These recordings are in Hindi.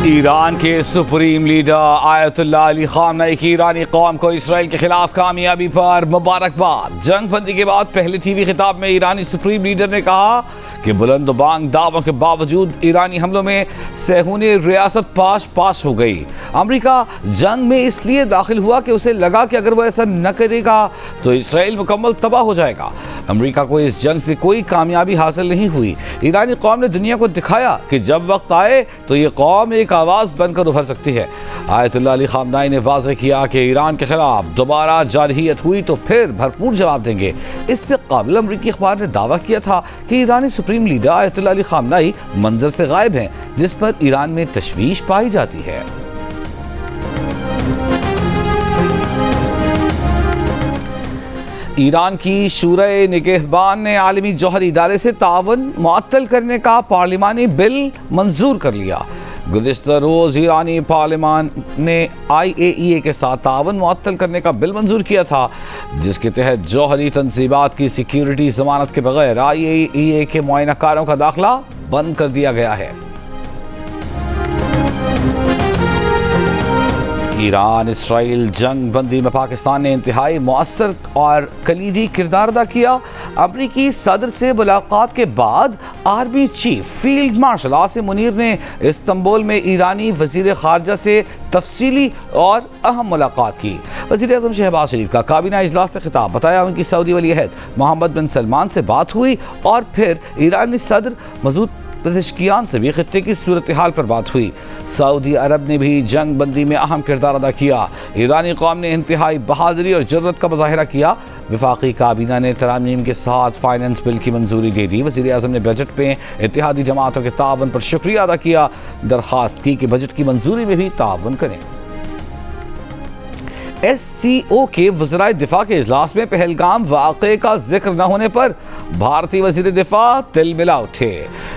ईरान के supreme leader Ayatollah Ali Khamenei की ईरानी कौम को इसराइल के खिलाफ कामयाबी पर मुबारकबाद। जंग बंदी के बाद पहले टीवी खिताब में ईरानी सुप्रीम लीडर ने कहा कि बुलंदबांग दावों के बावजूद ईरानी हमलों में सेहूनी रियासत पाश हो गई। अमेरिका जंग में इसलिए दाखिल हुआ कि उसे लगा कि अगर वो ऐसा न करेगा तो इसराइल मुकम्मल तबाह हो जाएगा। अमेरिका को इस जंग से कोई कामयाबी हासिल नहीं हुई। ईरानी कौम ने दुनिया को दिखाया कि जब वक्त आए तो ये कौम एक आवाज़ बनकर उभर सकती है। आयतुल्लाह अली खामनेई ने वाज़ेह किया कि ईरान के खिलाफ दोबारा जारहियत हुई तो फिर भरपूर जवाब देंगे। इससे काबिल अमरीकी अखबार ने दावा किया था कि ईरानी supreme leader Ayatollah Ali Khamenei मंजर से गायब हैं, जिस पर ईरान में तशवीश पाई जाती है। ईरान की शूरे निगहबान ने आलमी जौहरी इदारे से तावन मुअत्तल करने का पार्लिमानी बिल मंजूर कर लिया। गुज़िश्ता रोज़ ईरानी पार्लिमान ने IAEA के साथ तावन मुअत्तल करने का बिल मंजूर किया था, जिसके तहत जौहरी तंसीबात की सिक्योरिटी जमानत के बगैर IAEA के मुआयनाकारों का दाखिला बंद कर दिया गया है। ईरान इसराइल जंग बंदी में पाकिस्तान ने इंतहाई मौसर और कलीदी किरदार अदा किया। अमरीकी सदर से मुलाकात के बाद army chief field marshal Asim Munir ने इस्तांबुल में ईरानी वजीर खारजा से तफसीली और अहम मुलाकात की। वजीर आज़म शहबाज शरीफ का काबीना इजलास से खिताब, बताया उनकी सऊदी वली अहद मोहम्मद बिन सलमान से बात हुई और फिर ईरानी सदर मसूद पेज़ेश्कियान से भी खित्ते की सूरत हाल पर बात हुई। सऊदी अरब ने भी जंग बंदी में अहम किरदार अदा किया। ईरानी कौम ने इंतहाई बहादुरी और जुर्रत का मुजाहिरा किया। वफाकी काबीना ने तरामीम के साथ फाइनेंस बिल की मंजूरी दे दी। वज़ीर आज़म ने बजट में इत्तेहादी जमातों के तावन पर शुक्रिया अदा किया। दरख्वास्त की कि बजट की मंजूरी में भी तावन करें। SCO के वज़राए दिफा के इजलास में पहलगाम वाक़े का जिक्र न होने पर भारतीय वज़ीर दिफा तिलमिला उठे।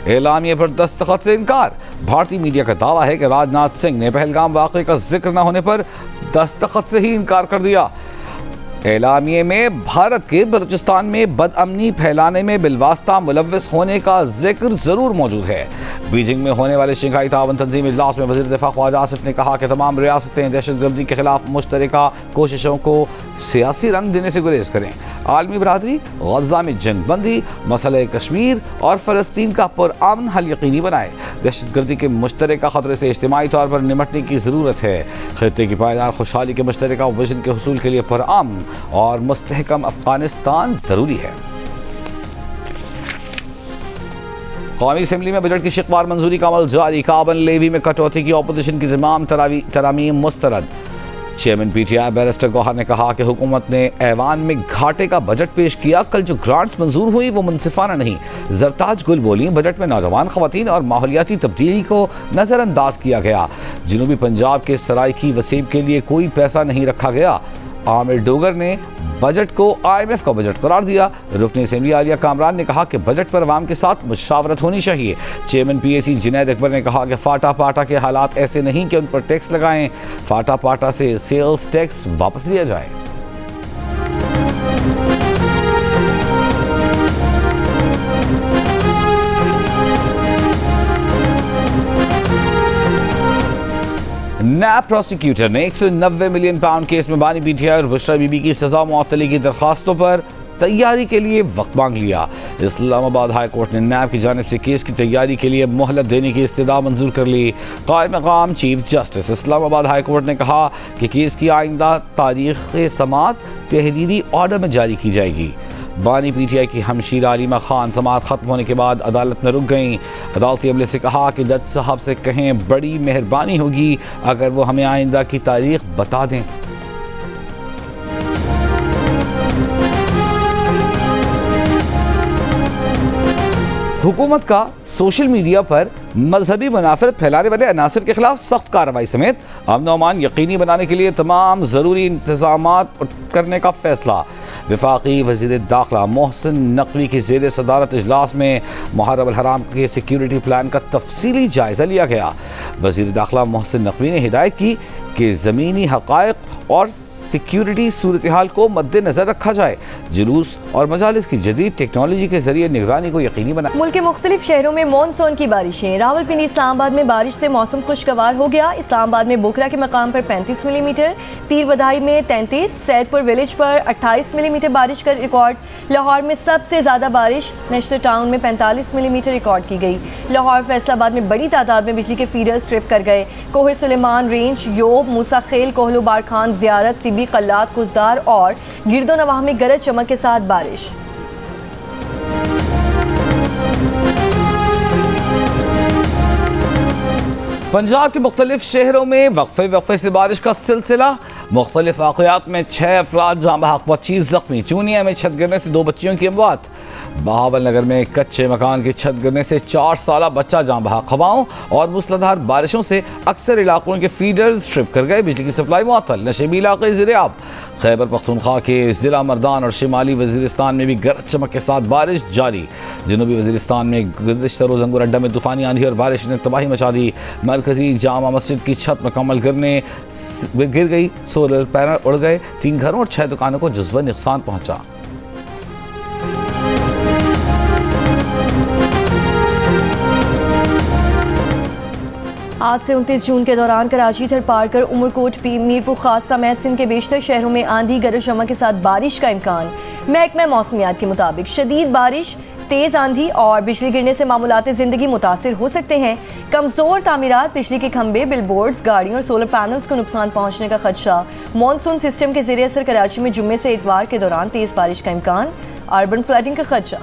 एलामिया पर दस्तखत से इनकार। भारतीय मीडिया का दावा है कि राजनाथ सिंह ने पहलगाम वाक़े का जिक्र न होने पर दस्तखत से ही इनकार कर दिया। एलामिया में भारत के बलूचिस्तान में बदअमनी फैलाने में बिलवास्ता मुलव्विस होने का जिक्र जरूर मौजूद है। बीजिंग में होने वाले शंघाई तावन तंजीम इजलास में वज़ीर दिफा ख्वाजा आसिफ ने कहा कि तमाम रियासतें दहशतगर्दी के खिलाफ मुश्तरका कोशिशों को सियासी रंग देने से गुरेज करें। आलमी बरादरी गज़ा में जंग बंदी, मसले कश्मीर और फ़लस्तीन का पुरअमन हल यकीनी बनाए। दहशतगर्दी के मुश्तरका ख़तरे से इज्तिमाई तौर पर निमटने की ज़रूरत है। खित्ते की पायदार खुशहाली के मुश्तरका विजन के हुसूल के लिए पुरअमन और मुस्तहकम अफगानिस्तान ज़रूरी है। कौमी असम्बली में बजट की शिकवार मंजूरी का अमल जारी। कार्बन लेवी में कटौती की अपोजिशन की तमाम तरामीम मुस्तरद। चेयरमैन PTI बैरिस्टर गौहर ने कहा कि हुकूमत ने ऐवान में घाटे का बजट पेश किया। कल जो ग्रांट्स मंजूर हुई वो मुनसिफाना नहीं। जरताज गुल बोली, बजट में नौजवान खवातीन और माहौलियाती तब्दीली को नज़रअंदाज किया गया। जनूबी पंजाब के सराइकी वसीब के लिए कोई पैसा नहीं रखा गया। आमिर डोगर ने बजट को IMF का बजट करार दिया। रुकन असेंबली आलिया कामरान ने कहा कि बजट पर अवाम के साथ मुशावरत होनी चाहिए। चेयरमैन PAC जुनैद अकबर ने कहा कि फाटा पाटा के हालात ऐसे नहीं कि उन पर टैक्स लगाएं। फाटा पाटा से सेल्स टैक्स वापस लिया जाए। नैब प्रोसिक्यूटर ने 190 मिलियन पाउंड केस में बानी PTI और बुशरा बीबी की सजा मुअत्तली की दरखास्तों पर तैयारी के लिए वक्त मांग लिया। इस्लामाबाद हाई कोर्ट ने नैब की जानिब से केस की तैयारी के लिए मोहलत देने की इस्तदा मंजूर कर ली। कायम मकाम chief justice Islamabad high court ने कहा कि केस की आइंदा तारीख समाअत तहरीरी ऑर्डर में जारी की जाएगी। बानी PTI की हमशीर आलिमा खान समाअत खत्म होने के बाद अदालत में रुक गईं। अदालती अमले से कहा कि जज साहब से कहें बड़ी मेहरबानी होगी अगर वो हमें आइंदा की तारीख बता दें। हुकूमत का सोशल मीडिया पर मजहबी मुनाफरत फैलाने वाले अनासर के खिलाफ सख्त कार्रवाई समेत अमन व अमान यकीनी बनाने के लिए तमाम ज़रूरी इंतजाम करने का फैसला। वफाकी वज़ीर दाखिला मोहसिन नकवी की ज़ेर सदारत इजलास में मुहर्रम अल हराम के सिक्योरिटी प्लान का तफसीली जायज़ा लिया गया। वज़ीर दाखिला मोहसिन नकवी ने हिदायत की कि ज़मीनी हक़ाइक़ और सिक्योरिटी सूरत हाल को मद्देनजर रखा जाए। जुलूस और मजालिस की जदीद टेक्नोलॉजी के जरिए निगरानी को यकीनी बनाए। मुल्क के मुख्तलिफ शहरों में मानसून की बारिशें। रावलपिंडी इस्लामाबाद में बारिश से मौसम खुशगवार हो गया। इस्लामाबाद में बोखरा के मकाम पर 35 मिलीमीटर, पीर बधाई में 33, सैदपुर विलेज पर 28 मिलीमीटर बारिश का रिकॉर्ड। लाहौर में सबसे ज़्यादा बारिश नेशनल टाउन में 45 मिलीमीटर रिकॉर्ड की गई। लाहौर फैसलाबाद में बड़ी तादाद में बिजली के फीडर्स ट्रिप कर गए। कोहे सुलेमान रेंज, योब, मूसा खेल, कोहलो बार खान, ज़ियारत, सिबी, कल्लात, खुजदार और गिरदो नवाह में गरज चमक के साथ बारिश। पंजाब के मुख्तलिफ शहरों में वक्फे से बारिश का सिलसिला। मुख्तलिफ वाक़यात में 6 अफराद जाँ बहक, 25 जख्मी। चूनिया में छत गिरने से 2 बच्चियों की अमवात। बहावल नगर में कच्चे मकान की छत गिरने से 4 साला बच्चा जाँ बहक। हवाओं और मूसलाधार बारिशों से अक्सर इलाकों के फीडर्स ट्रिप कर गए। बिजली की सप्लाई मुअत्तल। नशेबी इलाके ज़िर-ए-आब। खैबर पख्तूनख्वा के ज़िला मर्दान और शिमाली वज़ीरिस्तान में भी गरज चमक के साथ बारिश जारी। जनूबी वज़ीरिस्तान में गुज़िश्ता रोज़ अंगूर अड्डा में तूफ़ानी आंधी और बारिश ने तबाही मचा दी। मरकज़ी जामा मस्जिद की छत मुकम्मल गिर गई। सोलर पैनल उड़ गए। 3 घरों और 6 दुकानों को जुज़वी नुकसान पहुंचा। आज से 29 जून के दौरान कराची, थरपारकर, उमरकोट, मीरपुर खास समेत सिंध के बेशतर शहरों में आंधी गरज चमक के साथ बारिश का इम्कान। महकमा मौसमियात के मुताबिक शदीद बारिश, तेज़ आंधी और बिजली गिरने से मामूलाती ज़िंदगी मुतासिर हो सकते हैं। कमज़ोर तामीरात, बिजली के खंभे, बिलबोर्ड्स, गाड़ियों और सोलर पैनल्स को नुकसान पहुँचने का खदशा। मानसून सिस्टम के ज़रिए असर कराची में जुम्मे से इतवार के दौरान तेज़ बारिश का इम्कान। अर्बन फ्लडिंग का खदशा।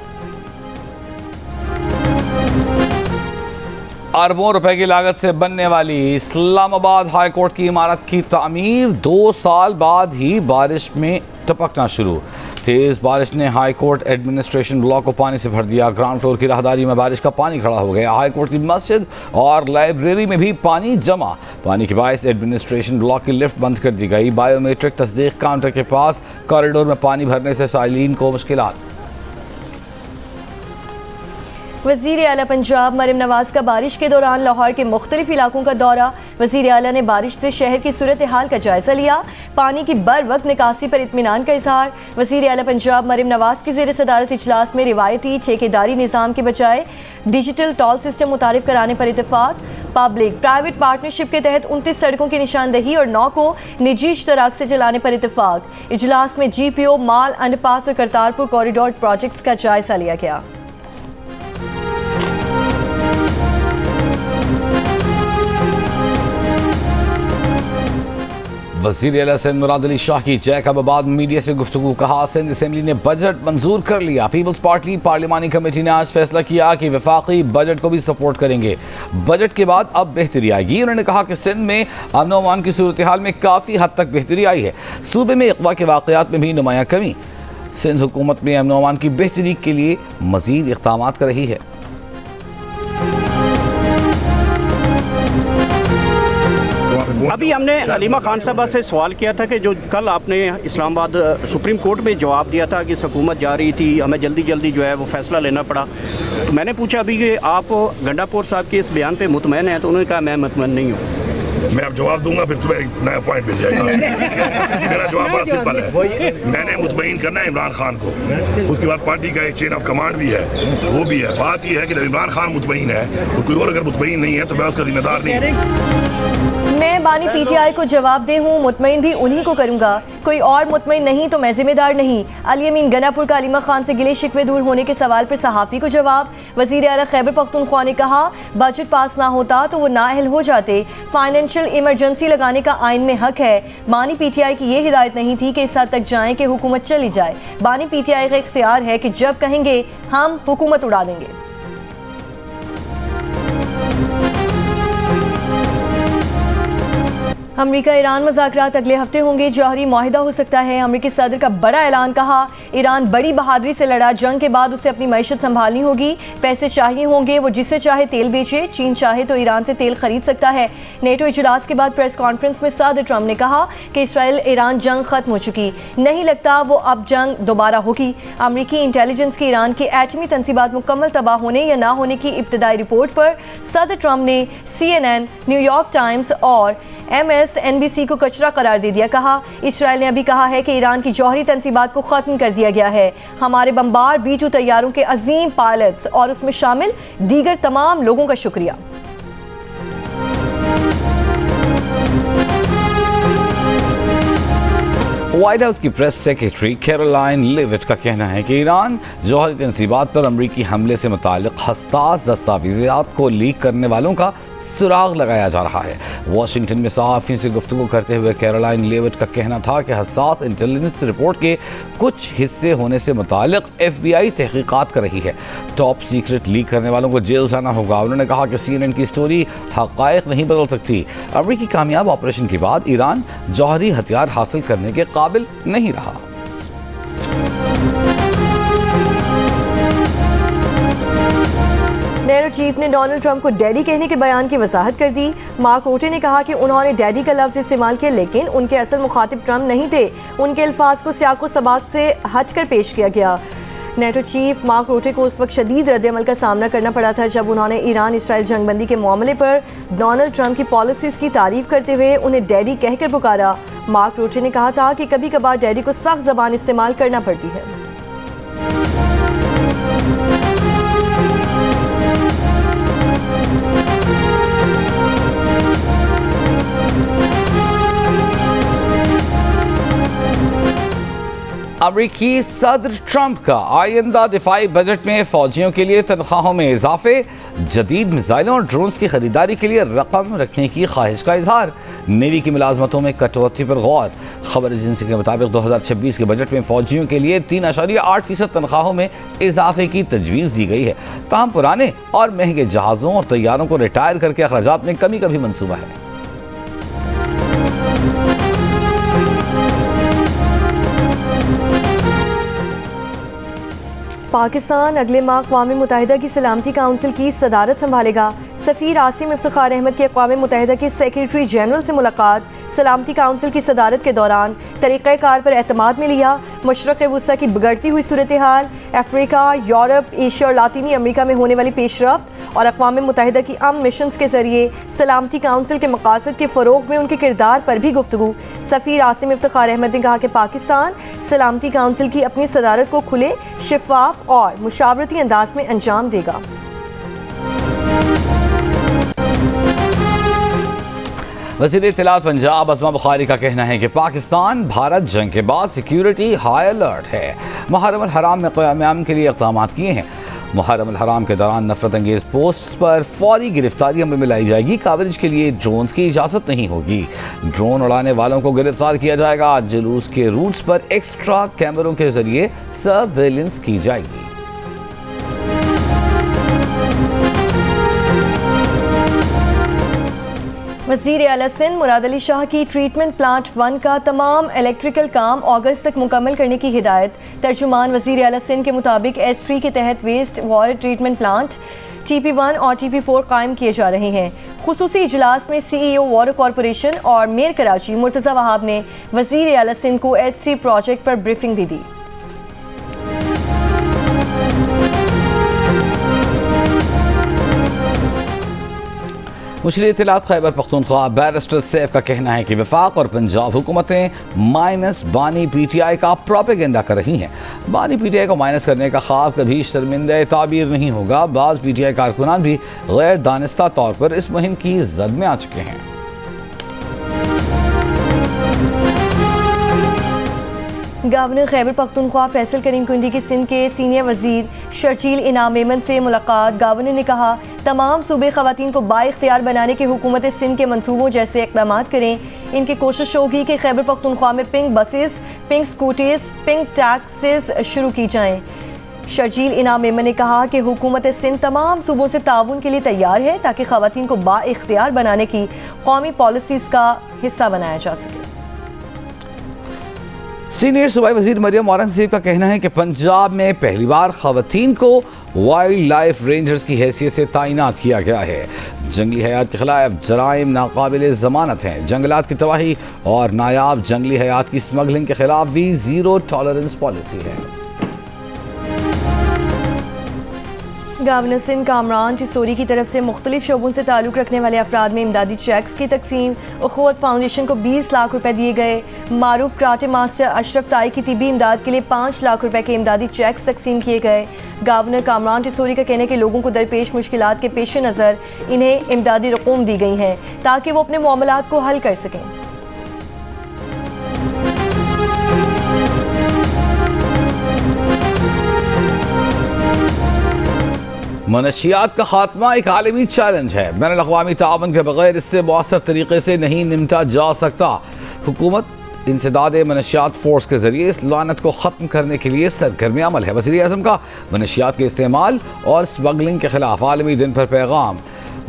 अरबों रुपए की लागत से बनने वाली इस्लामाबाद हाई कोर्ट की इमारत की तामीर 2 साल बाद ही बारिश में टपकना शुरू। तेज़ बारिश ने हाई कोर्ट एडमिनिस्ट्रेशन ब्लॉक को पानी से भर दिया। ग्राउंड फ्लोर की राहदारी में बारिश का पानी खड़ा हो गया। हाई कोर्ट की मस्जिद और लाइब्रेरी में भी पानी जमा। पानी के बायस एडमिनिस्ट्रेशन ब्लॉक की लिफ्ट बंद कर दी गई। बायोमेट्रिक तस्दीक काउंटर के पास कॉरिडोर में पानी भरने से साइलिन को मुश्किलात। वज़ीर आला पंजाब मरियम नवाज का बारिश के दौरान लाहौर के मुख्तलिफ इलाकों का दौरा। वज़ीर आला ने बारिश से शहर की सूरत हाल का जायजा लिया। पानी की बर वक्त निकासी पर इत्मीनान का इजहार। वज़ीर आला पंजाब मरियम नवाज की ज़ेर सदारत इजलास में रिवायती ठेकेदारी निज़ाम के बजाय डिजिटल टोल सिस्टम मुतारिफ कराने पर इत्तेफाक। पब्लिक प्राइवेट पार्टनरशिप के तहत 29 सड़कों की निशानदही और 9 को निजी इश्तराक से चलाने पर इत्तेफाक। इजलास में GPO, माल, अंडरपास और करतारपुर कॉरिडोर प्रोजेक्ट्स का जायजा लिया गया। वज़ीर आला सिंध मुराद अली शाह की जैकबाबाद मीडिया से गुफ्तगू। कहा, सिंध असेंबली ने बजट मंजूर कर लिया। पीपल्स पार्टी पार्लिमानी कमेटी ने आज फैसला किया कि वफाकी बजट को भी सपोर्ट करेंगे। बजट के बाद अब बेहतरी आएगी। उन्होंने कहा कि सिंध में अमन व अमान की सूरत हाल में काफ़ी हद तक बेहतरी आई है। सूबे में अगवा के वाक़यात में भी नुमाया कमी। सिंध हुकूमत में अमन व अमान की बेहतरी के लिए मज़ीद इक़दामात कर रही है। अभी हमने हलीमा खान साहबा से सवाल किया था कि जो कल आपने इस्लामाबाद सुप्रीम कोर्ट में जवाब दिया था कि हुकूमत जा रही थी, हमें जल्दी जल्दी जो है वो फैसला लेना पड़ा। तो मैंने पूछा अभी कि आप गंडापुर साहब के इस बयान पे मुतमईन हैं, तो उन्होंने कहा मैं मुतमईन नहीं हूँ। मैं अब जवाब दूंगा, फिर तुम्हें एक नया पॉइंट मिल जाएगा। मेरा जवाब बड़ा सिंपल है। मैंने मुतमईन करना है इमरान खान को, उसके बाद पार्टी का एक चेन ऑफ कमांड भी है, वो भी है। बात यह है कि जब इमरान खान मुतमईन है तो कोई और अगर मुतमईन नहीं है तो मैं उसका जिम्मेदार नहीं। मैं बानी PTI को जवाब दे हूँ, मुतमईन भी उन्हीं को करूँगा। कोई और मुतमईन नहीं तो मैं जिम्मेदार नहीं। अली अमीन गनापुर का हलीमा खान से गिले शिकवे दूर होने के सवाल पर सहाफ़ी को जवाब। वज़ीर आला खैबर पख्तूनख्वा ने कहा, बजट पास ना होता तो वो नाअहल हो जाते। फाइनेंशियल इमरजेंसी लगाने का आइन में हक है। बानी PTI की ये हिदायत नहीं थी कि इस हद तक जाएं कि हुकूमत चली जाए। बानी PTI का इख्तियार है कि जब कहेंगे हम हुकूमत उड़ा देंगे। अमरीका ईरान मुज़ाकरात अगले हफ्ते होंगे। जौहरी मुआहिदा हो सकता है। अमरीकी सदर का बड़ा ऐलान। कहा, ईरान बड़ी बहादुरी से लड़ा। जंग के बाद उसे अपनी मईशत संभालनी होगी। पैसे चाहिए होंगे, वो जिसे चाहे तेल बेचे। चीन चाहे तो ईरान से तेल खरीद सकता है। नेटो इजलास के बाद प्रेस कॉन्फ्रेंस में सदर ट्रंप ने कहा कि इसराइल ईरान जंग खत्म हो चुकी, नहीं लगता वो अब जंग दोबारा होगी। अमरीकी इंटेलिजेंस की ईरान की एटमी तंसीबात मुकम्मल तबाह होने या ना होने की इब्तदाई रिपोर्ट पर सदर ट्रंप ने CNN, न्यूयॉर्क टाइम्स और MSNBC को कचरा करार दे दिया। कहा इसराइल ने अभी कहा है कि ईरान की जौहरी तंसीबात को ख़त्म कर दिया गया है। हमारे बमबार B-2 तैयारों के अजीम पायलट्स और उसमें शामिल दीगर तमाम लोगों का शुक्रिया। व्हाइट हाउस की प्रेस सेक्रेटरी कैरोलाइन लेविट का कहना है कि ईरान जौहरी तंसीबात पर अमरीकी हमले से मुताल्लिक हसास दस्तावेज़ात को लीक करने वालों का सुराग लगाया जा रहा है। वाशिंगटन में सहाफ़ियों से गुफ्तगू करते हुए कैरोलाइन लेविट का कहना था कि हसास इंटेलिजेंस रिपोर्ट के कुछ हिस्से होने से मुताल्लिक FBI तहकीकात कर रही है। टॉप सीक्रेट लीक करने वालों को जेल जाना होगा। उन्होंने कहा कि CNN की स्टोरी हक़ाइक़ नहीं बदल सकती। अमरीकी कामयाब ऑपरेशन के बाद ईरान जौहरी हथियार हासिल करने के काबिल नहीं रहा। नेटो चीफ ने डोनाल्ड ट्रंप को डैडी कहने के बयान की वजाहत कर दी। मार्क रूटे ने कहा कि उन्होंने डैडी का लफ्ज़ इस्तेमाल किया, लेकिन उनके असल मुखातिब ट्रंप नहीं थे। उनके अल्फाज को सियाको सबाक से हटकर पेश किया गया। नेटो चीफ मार्क रूटे को उस वक्त शदीद रद्द-ए-अमल का सामना करना पड़ा था जब उन्होंने ईरान इसराइल जंगबंदी के मामले पर डोनाल्ड ट्रंप की पॉलिसीज़ की तारीफ करते हुए उन्हें डैडी कहकर पुकारा। मार्क रूटे ने कहा था कि कभी कभार डैडी को सख्त ज़बान इस्तेमाल करना पड़ती है। अमरीकी सदर ट्रंप का आइंदा दिफाई बजट में फौजियों के लिए तनख्वाहों में इजाफे, जदीद मिसाइलों और ड्रोन्स की खरीदारी के लिए रकम रखने की ख्वाहिश का इजहार, नेवी की मुलाजमतों में कटौती पर गौर। खबर एजेंसी के मुताबिक 2026 के बजट में फौजियों के लिए 3.8% तनख्वाहों में इजाफे की तजवीज़ दी गई है। ताहम पुराने और महंगे जहाज़ों और तैयारों को रिटायर करके अखराजात में कमी का भी मंसूबा है। पाकिस्तान अगले माह अक़वाम मुत्तहिदा की सलामती काउंसिल की सदारत संभालेगा। सफ़ीर आसिम इफ्तिखार अहमद की अक़वाम मुत्तहिदा के सेक्रेटरी जनरल से मुलाकात। सलामती काउंसिल की सदारत के दौरान तरीक़ाकार पर एतमाद में लिया। मशरक़ वुस्ता की बिगड़ती हुई सूरत हाल, अफ्रीका, यूरोप, एशिया और लातीनी अमरीका में होने वाली पेशरफ्त और अक़वाम मुत्तहिदा की अमन मिशंस के ज़रिए सलामती काउंसिल के मक़ासद के फ़रोग़ में उनके किरदार पर भी गुफ्तगू। सफ़ीर आसिम इफ्तिखार अहमद ने कहा कि पाकिस्तान सलामती काउंसिल की अपनी सदारत को खुले, शफ़ाफ और मुशावरती अंदाज में अंजाम देगा। वज़ीर इत्तलात पंजाब अज़मा बुखारी का कहना है कि पाकिस्तान भारत जंग के बाद सिक्योरिटी हाई अलर्ट है। मुहर्रम अल हराम में क़याम के लिए इक़दाम किए हैं। मुहर्रम अल हराम के दौरान नफरत अंगेज़ पोस्ट पर फौरी गिरफ्तारी अमल में लाई जाएगी। कवरेज के लिए ड्रोन्स की इजाज़त नहीं होगी। ड्रोन उड़ाने वालों को गिरफ्तार किया जाएगा। जुलूस के रूट्स पर एक्स्ट्रा कैमरों के जरिए सर्वेलेंस की जाएगी। वज़ीर आला सिंध मुराद अली शाह की ट्रीटमेंट प्लांट 1 का तमाम इलेक्ट्रिकल काम अगस्त तक मुकम्मल करने की हिदायत। तर्जुमान वज़ीर आला सिंध के मुताबिक S3 के तहत waste water treatment plant TP1 और TP4 कायम किए जा रहे हैं। खुसूसी इजलास में CEO वाटर कॉरपोरेशन और मेयर कराची मुर्तज़ा वहाब ने वज़ीर आला सिंध को S3 प्रोजेक्ट पर ब्रीफिंग भी दी। मुशीर इत्तलात खैबर पख्तूनख्वा बैरिस्टर सैफ का कहना है कि वफाक और पंजाब हुकूमतें माइनस बानी PTI का प्रोपेगेंडा कर रही हैं। बानी PTI को माइनस करने का ख्वाब कभी शर्मिंदा ताबीर नहीं होगा। बाज़ PTI कारकुनान भी गैर दानिस्ता तौर पर इस मुहिम की जद में आ चुके हैं। गवर्नर खैबर पख्तूनख्वा फैसल करीम कुंडी की सिंध के सीनियर वजीर शर्जील इनाम मेमन से मुलाकात। गवर्नर ने कहा तमाम सूबे ख़वातीन को बाइख्तियार बनाने के हुकूमत सिंध के मंसूबों जैसे इक़दाम करें। इनकी कोशिश होगी कि खैबर पख्तूनख्वा में pink buses, pink scooties, pink taxis शुरू की जाएँ। शर्जील इनाम मेमन ने कहा कि हुकूमत सिंध तमाम सूबों से ताउन के लिए तैयार है ताकि ख़वातीन को बाइख्तियार बनाने की कौमी पॉलिसीज़ का हिस्सा बनाया जा सके। सीनियर सूबाई वजीर मरियम औरंगज़ेब का कहना है कि पंजाब में पहली बार ख़वातीन को वाइल्ड लाइफ रेंजर्स की हैसियत से तैनात किया गया है। जंगली हयात के खिलाफ जराइम नाकाबिल ज़मानत हैं। जंगलात की तबाही और नायाब जंगली हयात की स्मगलिंग के खिलाफ भी ज़ीरो टॉलरेंस पॉलिसी है। गवर्नर सिंध कामरान चिसोरी की तरफ से मुख्तलिफ शोबों से ताल्लुक़ रखने वाले अफराद में इमदादी चेक्स की तकसीम। उखवत फाउंडेशन को 20 लाख रुपए दिए गए। मारूफ कराटे मास्टर अशरफ ताई की तिबी इमदाद के लिए 5 लाख रुपए के इमदादी चेक्स तकसीम किए गए। गवर्नर कामरान चिसोरी का कहना है कि लोगों को दरपेश मुश्किलात के पेश नज़र इन्हें इमदादी रकूम दी गई हैं ताकि वो अपने मामलात को हल कर सकें। मनशियात का खात्मा एक आलमी चैलेंज है। बैनुल अक़वामी ताअवुन के बगैर इससे मौसर तरीके से नहीं निपटा जा सकता। हुकूमत इंसदाद मनशियात फोर्स के जरिए इस लानत को ख़त्म करने के लिए सरगर्म अमल है। वज़ीर आज़म का मनशियात के इस्तेमाल और स्मगलिंग के खिलाफ आलमी दिन पर पैगाम।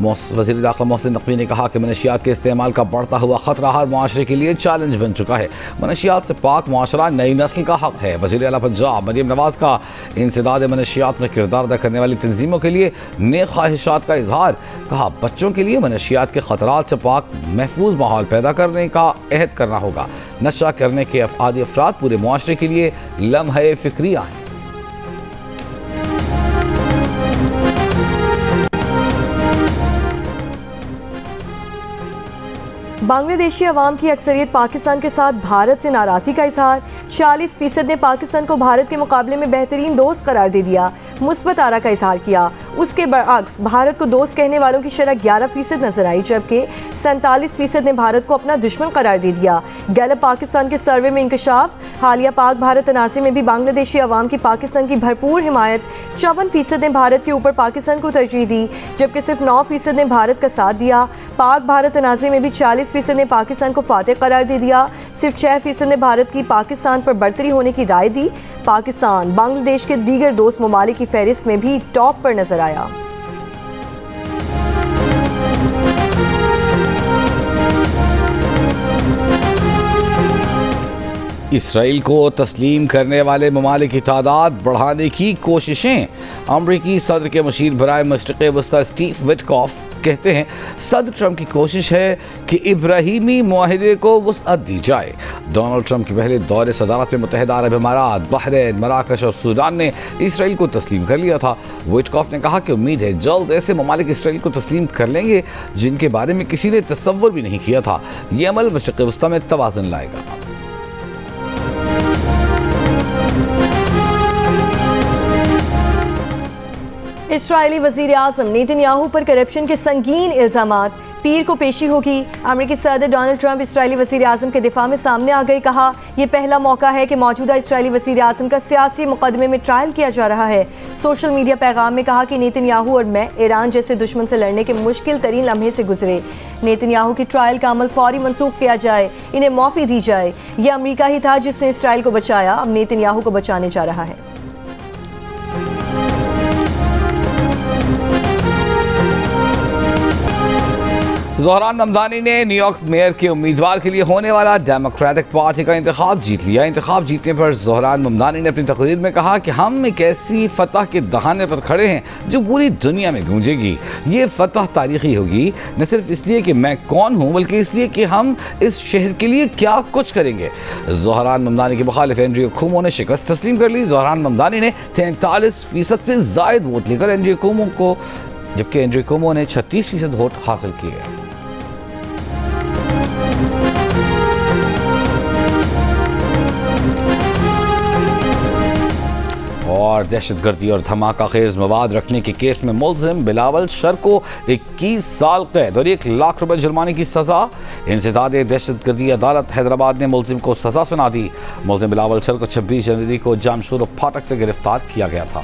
वज़ीर दाखिला मोहसिन नकवी ने कहा कि मनशियात के इस्तेमाल का बढ़ता हुआ ख़तरा हर मुआशरे के लिए चैलेंज बन चुका है। मनशियात से पाक मुआशरा नई नस्ल का हक़ है। वज़ीर आला पंजाब मरीम नवाज़ का इंसदाद मनशियात में किरदार अदा करने वाली तंजीमों के लिए नेक ख्वाहिशात का इजहार। कहा बच्चों के लिए मनशियात के ख़तरात से पाक महफूज माहौल पैदा करने का अहद करना होगा। नशा करने के आदि अफराद पूरे मुआशरे के लिए लम्हे फ़िक्रिया हैं। बांग्लादेशी अवाम की अक्सरियत पाकिस्तान के साथ भारत से नाराज़गी का इजहार। 40% ने पाकिस्तान को भारत के मुकाबले में बेहतरीन दोस्त करार दे दिया, मुस्बत आरा का इजहार किया। उसके बरअक्स भारत को दोस्त कहने वालों की शरह 11% नजर आई, जबकि 47% ने भारत को अपना दुश्मन करार दे दिया। गैलप पाकिस्तान के सर्वे में इंकशाफ। हालिया पाक भारत तनाज़े में भी बांग्लादेशी अवाम की पाकिस्तान की भरपूर हिमायत। 54% ने भारत के ऊपर पाकिस्तान को तरजीह दी, जबकि सिर्फ 9% ने भारत का साथ दिया। पाक भारत तनाज़े में भी 40% ने पाकिस्तान को फातेह करार दे दिया। सिर्फ 6% ने भारत की पाकिस्तान पर बरतरी होने की राय दी। पाकिस्तान बांग्लादेश के दीगर दोस्त ममालिक की फहरिस्त में भी टॉप पर नजर आया। इसराइल को तस्लीम करने वाले ममालिक की तादाद बढ़ाने की कोशिशें। अमरीकी सदर के मुशीर बराए मशरिक़ वस्ता स्टीव विटकॉफ कहते हैं सदर ट्रंप की कोशिश है कि इब्राहीमी मुआहिदे को वुसअत दी जाए। डोनाल्ड ट्रंप के पहले दौरे सदारत में मुत्तहिदा अरब अमारात, बहरीन, मराकश और सूडान ने इसराइल को तस्लीम कर लिया था। विटकॉफ ने कहा कि उम्मीद है जल्द ऐसे ममालिक इसराइल को तस्लीम कर लेंगे जिनके बारे में किसी ने तसव्वुर भी नहीं किया था। ये अमल मशरिक़ वस्ता में तवाज़ुन लाएगा। इस्राएली वज़ीर आज़म नेतन्याहू पर करप्शन के संगीन इल्ज़ामात। पीर को पेशी होगी। अमेरिकी सदर डोनाल्ड ट्रंप इस्राएली वज़ीर आज़म के दिफा में सामने आ गए। कहा यह पहला मौका है कि मौजूदा इस्राएली वज़ीर आज़म का सियासी मुकदमे में ट्रायल किया जा रहा है। सोशल मीडिया पैगाम में कहा कि नेतन्याहू और मैं ईरान जैसे दुश्मन से लड़ने के मुश्किल तरीन लम्हे से गुजरे। नेतन्याहू की ट्रायल का अमल फौरी मनसूख किया जाए, इन्हें माफ़ी दी जाए। यह अमेरिका ही था जिसने इसराइल को बचाया, अब नेतन्याहू को बचाने जा रहा है। ज़ोहरान ममदानी ने न्यूयॉर्क मेयर के उम्मीदवार के लिए होने वाला डेमोक्रेटिक पार्टी का इंतखाब जीत लिया। इंतखाब जीतने पर ज़ोहरान ममदानी ने अपनी तकरीर में कहा कि हम एक ऐसी फतह के दहाने पर खड़े हैं जो पूरी दुनिया में गूंजेगी। ये फतह तारीखी होगी, न सिर्फ इसलिए कि मैं कौन हूँ बल्कि इसलिए कि हम इस शहर के लिए क्या कुछ करेंगे। ज़ोहरान ममदानी के मुखालिफ एंड्रयू कुओमो ने शिकस्त तस्लीम कर ली। ज़ोहरान ममदानी ने 43% से ज़ायद वोट लेकर एंड्रयू कुओमो को, जबकि एंड्रयू कुओमो ने 36% वोट हासिल किए। और दहशतगर्दी और धमाका खेज मवाद रखने के केस में मुल्जिम बिलावल शर को 21 साल कैद और 1 लाख रुपए जुर्माने की सजा। इंसदाद दहशतगर्दी अदालत हैदराबाद ने मुल्जिम को सजा सुना दी। मुल्जिम बिलावल शर को 26 जनवरी को जामशोर फाटक से गिरफ्तार किया गया था।